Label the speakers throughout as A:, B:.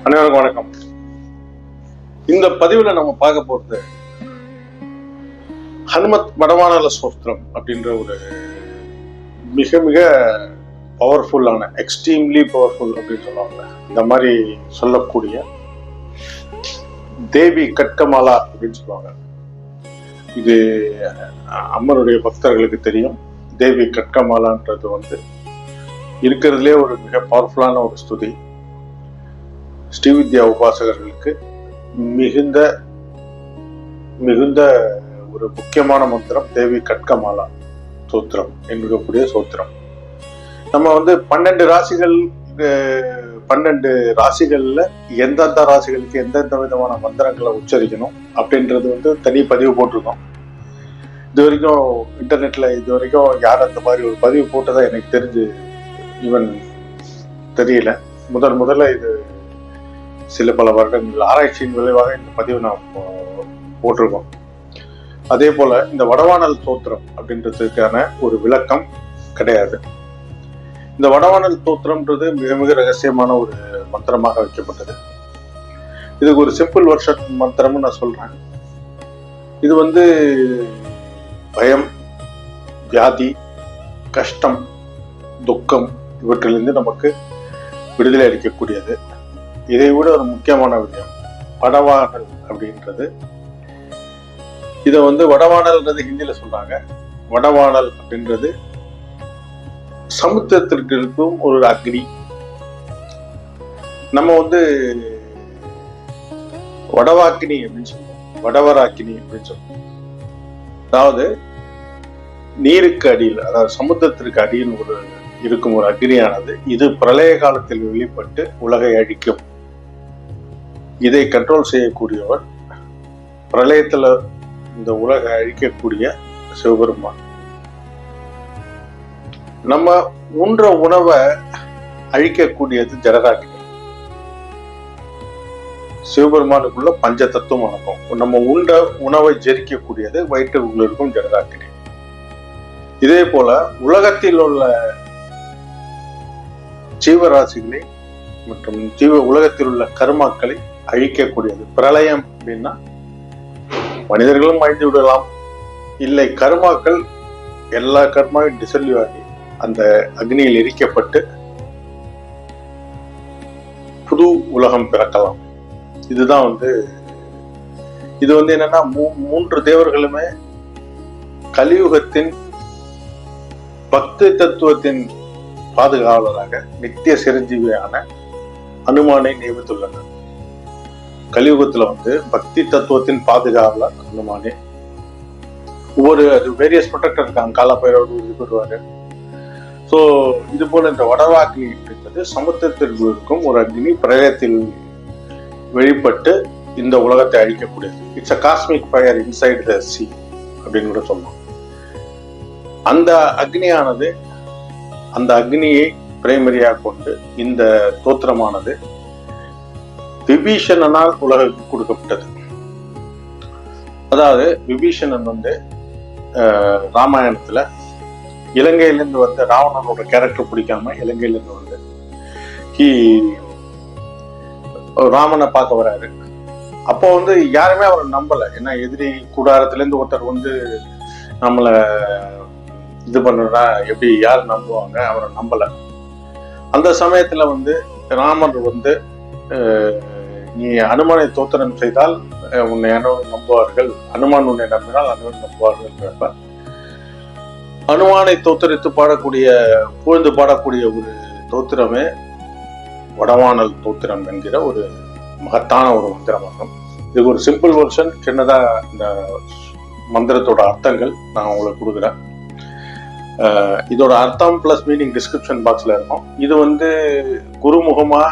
A: அனைவருக்கும் வணக்கம். இந்த பதிவுல நம்ம பார்க்க போறது ஹனுமத் வடவானல ஸ்தோத்திரம் அப்படின்ற ஒரு மிக மிக பவர்ஃபுல்லான, எக்ஸ்ட்ரீம்லி பவர்ஃபுல் அப்படின்னு சொல்லுவாங்க. இந்த மாதிரி சொல்லக்கூடிய தேவி கட்கமாலா அப்படின்னு சொல்லுவாங்க. இது அம்மனுடைய பக்தர்களுக்கு தெரியும். தேவி கட்கமாலான்றது இருக்கிறதுலே ஒரு மிக பவர்ஃபுல்லான ஒரு ஸ்துதி. ஸ்ரீவித்யா உபாசகர்களுக்கு மிகுந்த மிகுந்த ஒரு முக்கியமான மந்திரம் தேவி கட்கமாலா சூத்திரம் என்கக்கூடிய சூத்திரம். நம்ம 12 ராசிகள், 12 ராசிகள்ல எந்தெந்த ராசிகளுக்கு எந்தெந்த விதமான மந்திரங்களை உச்சரிக்கணும் அப்படின்றது தனி பதிவு போட்டிருக்கோம். இது வரைக்கும் இன்டர்நெட்ல யார் அந்த மாதிரி ஒரு பதிவு போட்டதா எனக்கு தெரிஞ்சு ஈவன் தெரியல. முதல்ல இது சில பல வருடங்கள் ஆராய்ச்சியின் விளைவாக இந்த பதிவு நாம் போட்டிருக்கோம். அதே போல இந்த வடவானல் தோத்திரம் அப்படின்றதுக்கான ஒரு விளக்கம் கிடையாது. இந்த வடவானல் தோத்திரம்ன்றது மிக மிக ரகசியமான ஒரு மந்திரமாக வைக்கப்பட்டது. இதுக்கு ஒரு சிம்பிள் வெர்ஷன் மந்திரம்னு நான் சொல்றேன். இது பயம், வியாதி, கஷ்டம், துக்கம் இவற்றிலிருந்து நமக்கு விடுதலை அளிக்கக்கூடியது. இதை விட ஒரு முக்கியமான விஷயம் வடவானல் அப்படின்றது. இதை வடவானல்ன்றது ஹிந்தியில சொல்றாங்க. வடவானல் அப்படின்றது சமுத்திரத்திற்கு இருக்கும் ஒரு அக்னி. நம்ம வடவாக்கினி அப்படின்னு சொல்லுவோம், வடவராக்கினி அப்படின்னு சொல்லுவோம். அதாவது நீருக்கு அடியில், அதாவது சமுத்திரத்திற்கு அடியில் இருக்கும் ஒரு அக்னியானது இது பிரளய காலத்தில் வெளிப்பட்டு உலகை அழிக்கும். இதை கண்ட்ரோல் செய்யக்கூடியவர் பிரளயத்துல இந்த உலகை அழிக்கக்கூடிய சிவபெருமான். நம்ம உண்ற உணவை அழிக்கக்கூடியது ஜடராக்கினி. சிவபெருமானுக்குள்ள பஞ்ச தத்துவம் அனுப்பும். நம்ம உண்ட உணவை ஜெரிக்கக்கூடியது வயிற்றுக்குள்ள இருக்கும் ஜடராக்கினி. இதே போல உலகத்தில் உள்ள ஜீவராசிகளை மற்றும் உலகத்தில் உள்ள கர்மாக்களை அழிக்கக்கூடியது பிரளயம். அப்படின்னா மனிதர்களும் அழிந்து விடலாம், இல்லை கர்மாக்கள் எல்லா கர்மாவும் டிசல்யூ ஆகி அந்த அக்னியில் எரிக்கப்பட்டு புது உலகம் பிறக்கலாம். இதுதான் இது என்னன்னா 3 தேவர்களுமே கலியுகத்தின் பக்தி தத்துவத்தின் பாதுகாவலராக நித்திய சிரஞ்சீவியான அனுமானை நியமித்துள்ளனர். கலியுகத்துல பக்தி தத்துவத்தின் பாதுகாவலர் அனுமானே. ஒவ்வொரு வேரியஸ் ப்ரொடெக்டர் இருக்காங்க, காலப்பைரோடு வருவாரு. ஸோ இது போல இந்த வடவாக்னி அப்படின்றது சமுத்திரத்திற்கு இருக்கும் ஒரு அக்னி பிரளயத்தில் வெளிப்பட்டு இந்த உலகத்தை அழிக்கக்கூடியது. It's a cosmic fire inside the sea அப்படின்னு கூட சொல்லலாம். அந்த அக்னியானது, அந்த அக்னியை பிரைமரியாக கொண்டு இந்த தோத்திரமானது விபீஷணனால் உலகுக்கு கொடுக்கப்பட்டது. அதாவது விபீஷணன் ராமாயணத்துல இலங்கையிலிருந்து ராவணனோட கேரக்டர் பிடிக்காம இலங்கையிலிருந்து ராமனை பார்க்க வராரு. அப்போ யாருமே அவரை நம்பல. ஏன்னா எதிரி கூடாரத்திலேருந்து ஒருத்தர் நம்மளை இது பண்ணுறா எப்படி யார் நம்புவாங்க? அவரை நம்பல. அந்த சமயத்துல ராமர் நீ அனுமானை தோத்திரம் செய்தால் உன்னை அனைவரும் நம்புவார்கள், அனுமான் உன்னை நம்பினால் அனைவரும் நம்புவார்கள். அனுமானை தோத்தரித்து புகழ்ந்து பாடக்கூடிய ஒரு தோத்திரமே வடவானல் தோத்திரம் என்கிற ஒரு மகத்தான ஒரு மந்திரமாகும். இதுக்கு ஒரு சிம்பிள் வெர்ஷன், சின்னதா இந்த மந்திரத்தோட அர்த்தங்கள் நான் உங்களுக்கு கொடுக்குறேன். இதோட அர்த்தம் பிளஸ் மீனிங் டிஸ்கிரிப்ஷன் பாக்ஸ்ல இருக்கும். இது குருமுகமா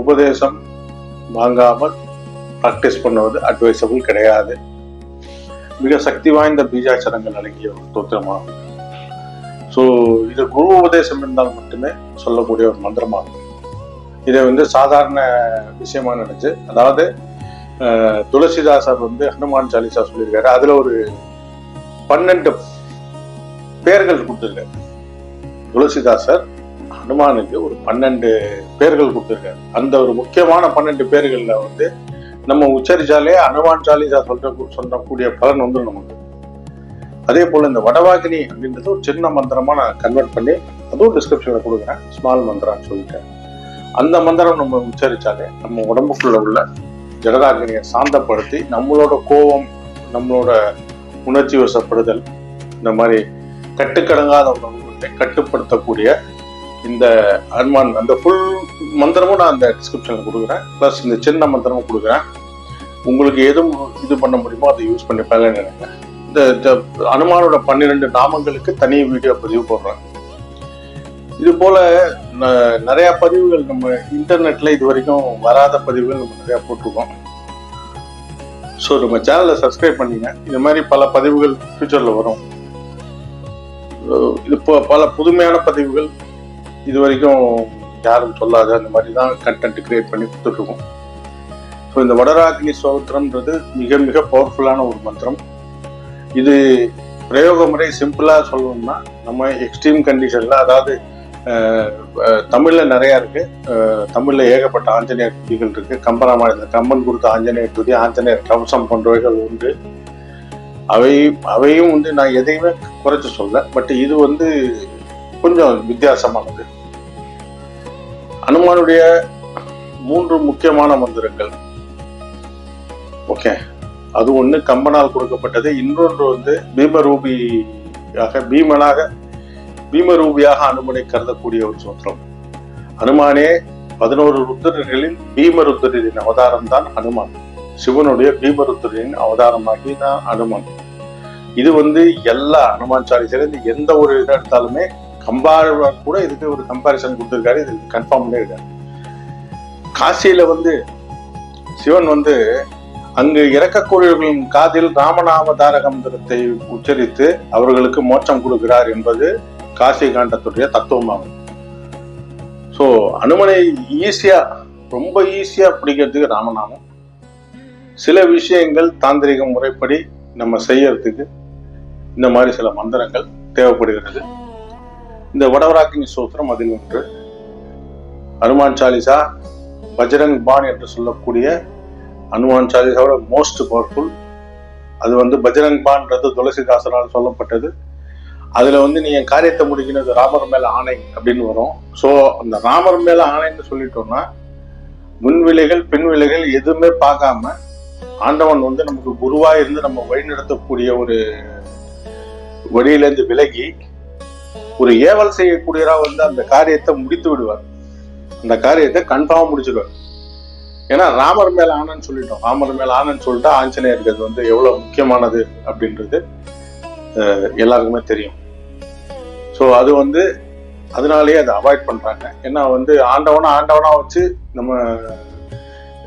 A: உபதேசம் வாங்காமல் பிராக்டிஸ் பண்ணுவது அட்வைசபிள் கிடையாது. மிக சக்தி வாய்ந்த பீஜாட்சரங்கள் அடங்கிய ஒரு தோத்திரமாகும். ஸோ இது குரு உபதேசம் இருந்தால் மட்டுமே சொல்லக்கூடிய ஒரு மந்திரமாகும். இதை சாதாரண விஷயமா நினைச்சு, அதாவது துளசிதாசர் ஹனுமான் சாலிசா சொல்லியிருக்காரு. அதுல ஒரு 12 பெயர்கள் கொடுத்திருக்காரு. துளசிதாசர் அனுமானுக்கு ஒரு 12 பேர்கள் கொடுத்துருக்காரு. அந்த ஒரு முக்கியமான 12 பேர்கள்ல வந்து நம்ம உச்சரிச்சாலே அனுமான் சாலிசா சொல்லக்கூடிய பலன் வந்து நமக்கு. அதே போல இந்த வடவாகினி அப்படின்றது ஒரு சின்ன மந்திரமா நான் கன்வெர்ட் பண்ணி அதுவும் டிஸ்கிரிப்ஷன்ல கொடுக்குறேன், ஸ்மால் மந்திரான்னு சொல்லிட்டேன். அந்த மந்திரம் நம்ம உச்சரிச்சாலே நம்ம உடம்புக்குள்ள உள்ள ஜடராகினியை சாந்தப்படுத்தி நம்மளோட கோபம், நம்மளோட உணர்ச்சி வசப்படுதல், இந்த மாதிரி கட்டுக்கடங்காத உணர்வுகளை கட்டுப்படுத்தக்கூடிய இந்த அனுமான் அந்த ஃபுல் மந்திரமும் நான் அந்த டிஸ்கிரிப்ஷன்ல கொடுக்குறேன். பிளஸ் இந்த சின்ன மந்திரமும் கொடுக்குறேன். உங்களுக்கு எதுவும் இது பண்ண முடியுமோ அதை யூஸ் பண்ணி பலன் நினைக்கிறேன். இந்த அனுமானோட 12 நாமங்களுக்கு தனி வீடியோ பதிவு போடுறேன். இது போல நிறைய பதிவுகள் நம்ம இன்டர்நெட்ல இது வரைக்கும் வராத பதிவுகள் நம்ம நிறைய போட்டிருக்கோம். ஸோ நம்ம சேனலை சப்ஸ்கிரைப் பண்ணிங்க. இது மாதிரி பல பதிவுகள் ஃபியூச்சர்ல வரும். இது பல புதுமையான பதிவுகள் இது வரைக்கும் யாரும் சொல்லாத அந்த மாதிரி தான் கண்டென்ட் கிரியேட் பண்ணி கொடுத்துட்ருக்கோம். ஸோ இந்த வடராகினி ஸ்தோத்திரம்ன்றது மிக மிக பவர்ஃபுல்லான ஒரு மந்திரம். இது பிரயோக முறை சிம்பிளா சொல்லணும்னா நம்ம எக்ஸ்ட்ரீம் கண்டிஷன்ல, அதாவது தமிழ்ல நிறைய இருக்கு. தமிழ்ல ஏகப்பட்ட ஆஞ்சநேயர் துதிகள் இருக்கு. கம்பராமாயணம் கம்பன் கொடுத்த ஆஞ்சநேயர் துதி, ஆஞ்சநேயர் கவசம் போன்றவைகள் உண்டு. அவையும் வந்து நான் எதையுமே குறைச்சு சொல்ல, பட் இது வந்து கொஞ்சம் வித்தியாசமானது. அனுமானுடைய 3 முக்கியமான மந்திரங்கள். ஓகே, அது ஒண்ணு கம்பனால் கொடுக்கப்பட்டது. இன்னொன்று வந்து பீமரூபியாக அனுமனை கருதக்கூடிய ஒரு சூத்திரம். அனுமானே 11 ருத்ரர்களில் பீமருத்ரின் அவதாரம் தான் அனுமான். சிவனுடைய பீமருத்ரின் அவதாரமாகி தான் அனுமான். இது வந்து எல்லா அனுமான் சாலிசில எந்த ஒரு இதை எடுத்தாலுமே கம்பாரிசன் கூட இதுக்கு ஒரு கம்பாரிசன் கொடுத்திருக்காரு. இதுக்கு கன்ஃபார்ம் பண்ணியிருக்காரு. காசியில வந்து சிவன் வந்து அங்கு இறக்கக்கூடியவர்களின் காதில் ராமநாம தாரக மந்திரத்தை உச்சரித்து அவர்களுக்கு மோட்சம் கொடுக்கிறார் என்பது காசி காண்டத்துடைய தத்துவமாகும். ஸோ அனுமனை ரொம்ப ஈஸியா பிடிக்கிறதுக்கு ராமநாமம், சில விஷயங்கள் தாந்திரிக முறைப்படி நம்ம செய்யறதுக்கு இந்த மாதிரி சில மந்திரங்கள் தேவைப்படுகிறது. இந்த வடவராகினி ஸ்தோத்திரம் அதில் ஒன்று. ஹனுமான் சாலிசா பஜ்ரங் பான் என்று சொல்லக்கூடிய ஹனுமான் சாலிசாவோட மோஸ்ட் பவர்ஃபுல். அது வந்து பஜ்ரங் பான்றது துளசிதாசனால் சொல்லப்பட்டது. அதுல வந்து நீ என் காரியத்தை முடிக்கணும், ராமர் மேல ஆணை அப்படின்னு வரும். ஸோ அந்த ராமர் மேல ஆணைன்னு சொல்லிட்டோம்னா முன்விலைகள் பின்விலைகள் எதுவுமே பார்க்காம ஆண்டவன் வந்து நமக்கு குருவா இருந்து நம்ம வழிநடத்தக்கூடிய ஒரு வழியிலேருந்து விலகி ஒரு ஏவல் செய்யக்கூடியவரா வந்து அந்த காரியத்தை முடித்து விடுவார். அந்த காரியத்தை கன்ஃபார்மா முடிச்சிடுவார். ஏன்னா ராமர் மேல ஆனன்னு சொல்லிட்டோம். ராமர் மேல ஆனன்னு சொல்லிட்டா ஆஞ்சநேயருக்கு அது வந்து எவ்வளவு முக்கியமானது அப்படின்றது எல்லாருக்குமே தெரியும். ஸோ அது வந்து அதனாலேயே அதை அவாய்ட் பண்றாங்க. ஏன்னா வந்து ஆண்டவனா வச்சு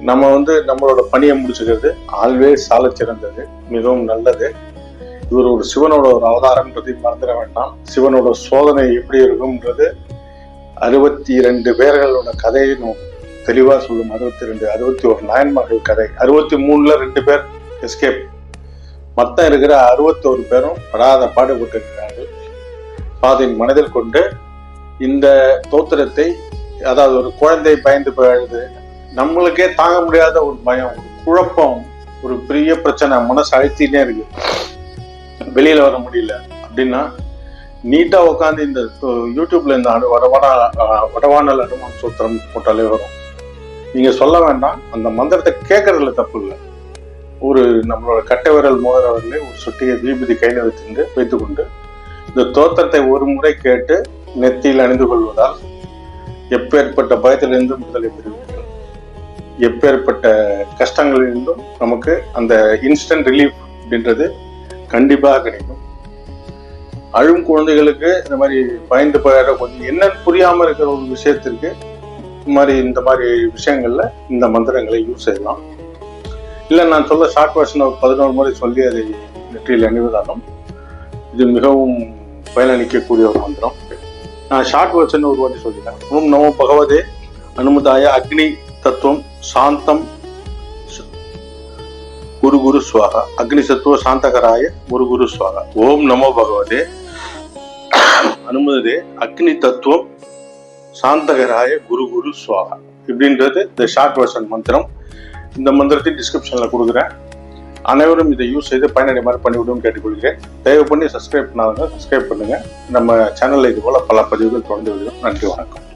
A: நம்ம வந்து நம்மளோட பணியை முடிச்சுக்கிறது ஆல்வேஸ் சால சிறந்தது, மிகவும் நல்லது. இவர் ஒரு சிவனோட ஒரு அவதாரம்ன்றது மறந்துட வேண்டாம். சிவனோட சோதனை எப்படி இருக்கும்ன்றது 62 பேர்களோட கதையை தெளிவா சொல்லும். 61 நாயன்மார்கள் கதை. 63ல 2 பேர் எஸ்கேப். மொத்தம் இருக்கிற 61 பேரும் படாத பாடுபட்டு இருக்கிறார்கள். பாதின் மனதில் கொண்டு இந்த தோத்திரத்தை, அதாவது ஒரு குழந்தை பயந்து போயிடுது, நம்மளுக்கே தாங்க முடியாத ஒரு பயம், ஒரு குழப்பம், ஒரு பெரிய பிரச்சனை, மனசு அழுத்தினே இருக்கு, வெளியில வர முடியல அப்படின்னா நீட்டா உட்காந்து இந்த யூடியூப்ல இந்த வடவானல் அனுமான் சூத்திரம் போட்டாலே வரும். நீங்க சொல்ல வேண்டாம், அந்த மந்திரத்தை கேட்கறதுல தப்பு இல்லை. ஒரு நம்மளோட கட்டை விரல் மோதிரவர்களே ஒரு சொட்டியை தீபதி கையில வைத்துக்கொண்டு இந்த தோத்திரத்தை ஒரு முறை கேட்டு நெத்தியில் அணிந்து கொள்வதால் எப்பேற்பட்ட பயத்திலிருந்தும் விடுதலை பெறுவீர்கள். எப்பேற்பட்ட கஷ்டங்களிலிருந்தும் நமக்கு அந்த இன்ஸ்டன்ட் ரிலீஃப் அப்படின்றது கண்டிப்பாக கிடைக்கும். அழும் குழந்தைகளுக்கு இந்த மாதிரி பயந்து போயிட கொஞ்சம் என்னன்னு புரியாம இருக்கிற ஒரு விஷயத்திற்கு இந்த மாதிரி விஷயங்கள்ல இந்த மந்திரங்களை யூஸ் செய்யலாம். இல்லை நான் சொல்ல ஷார்ட் வெர்ஷன் ஒரு 11 முறை சொல்லி அதை நெற்றியில் அணிவதாலும் இது மிகவும் பயனளிக்கக்கூடிய ஒரு மந்திரம். நான் ஷார்ட் வெர்ஷன் ஒரு வாட்டி சொல்லிட்டேன். ஓம் நமோ பகவதே அனுமதாய அக்னி தத்துவம் சாந்தம் குரு குரு ஸ்வாகா. அக்னி சத்துவ சாந்தகராய குரு குரு ஸ்வாகா. ஓம் நமோ பகவதே அனுமதே அக்னி தத்துவம் சாந்தகராய குரு குரு சுவாகா இப்படின்றது இந்த ஷார்ட் வெர்ஷன் மந்திரம். இந்த மந்திரத்தை டிஸ்கிரிப்ஷன்ல கொடுக்குறேன். அனைவரும் இதை யூஸ் செய்து பயனடை மாதிரி பண்ணிவிடும் கேட்டுக்கொள்கிறேன். தயவு பண்ணி சப்ஸ்கிரைப் பண்ணாதவங்க சப்ஸ்கிரைப் பண்ணுங்க. நம்ம சேனல்ல இது போல பல பதிவுகள் தொடர்ந்து வருகிறோம். நன்றி, வணக்கம்.